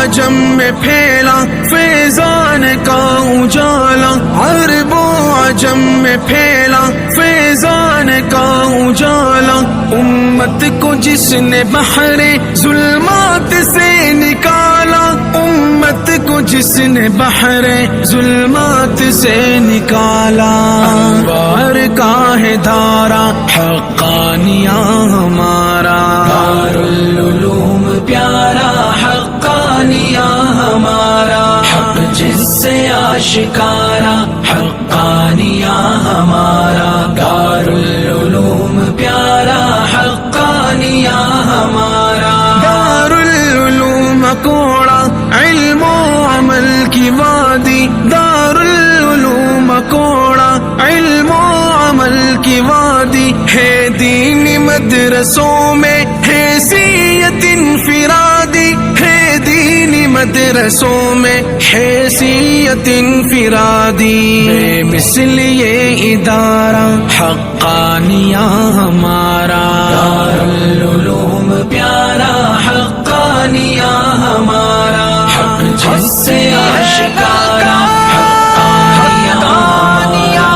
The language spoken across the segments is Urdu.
عجم میں پھیلا فیضان کا اجالا، عرب و عجم میں پھیلا فیضان کا اجالا، امت کو جس نے بحر ظلمات سے نکالا، امت کو جس نے بحر ظلمات سے نکالا، انوار کا ہے دھارا حقانیہ ہمارا، دارالعلوم پیارا حقانیہ ہمارا، حق جس سے آشکارا حقانیہ ہمارا، دارالعلوم پیارا حقانیہ ہمارا، دارالعلوم کوڑا علم و عمل کی وادی، دارالعلوم کوڑا علم و عمل کی وادی، ہے دین مدرسوں میں حیثیت انفرادی، ہے دین مدرسوں میں حیثیت انفرادی، بے مثل یہ ادارہ حقانیہ ہمارا، دارالعلوم پیارا حقانیہ ہمارا، حق جس سے آشکارا حقانیہ ہمارا،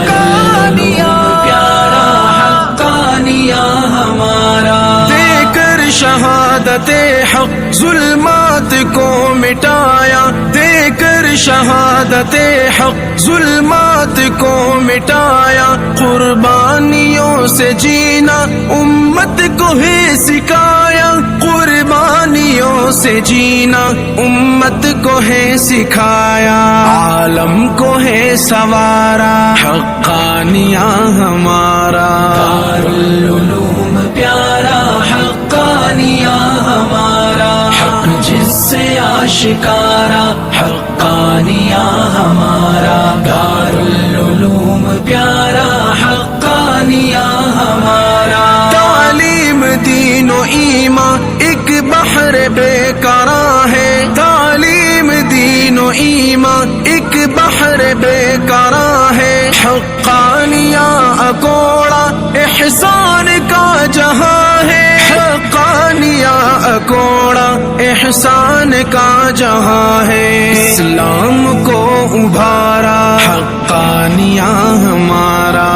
دارالعلوم پیارا حقانیہ ہمارا، دے کر شہادت حق ظلمات کو مٹایا، دے کر شہادت حق ظلمات کو مٹایا، قربانیوں سے جینا امت کو ہے سکھایا، قربانیوں سے جینا امت کو ہے سکھایا، عالم کو ہے سوارا حقانیہ ہمارا، دارالعلوم پیارا حقانیہ ہمارا، حق جس سے آشکارا حقانیہ ہمارا، دارالعلوم پیارا حقانیہ ہمارا، تعلیم دین و ایمان ایک بحر بے قرار ہے، تعلیم دین و ایمان ایک بحر بے قرار ہے، حقانیہ اکوڑا احسان کا جہاں ہے، حقانیہ اکوڑا احسان کا جہاں ہے، اسلام کو ابھارا حقانیہ ہمارا،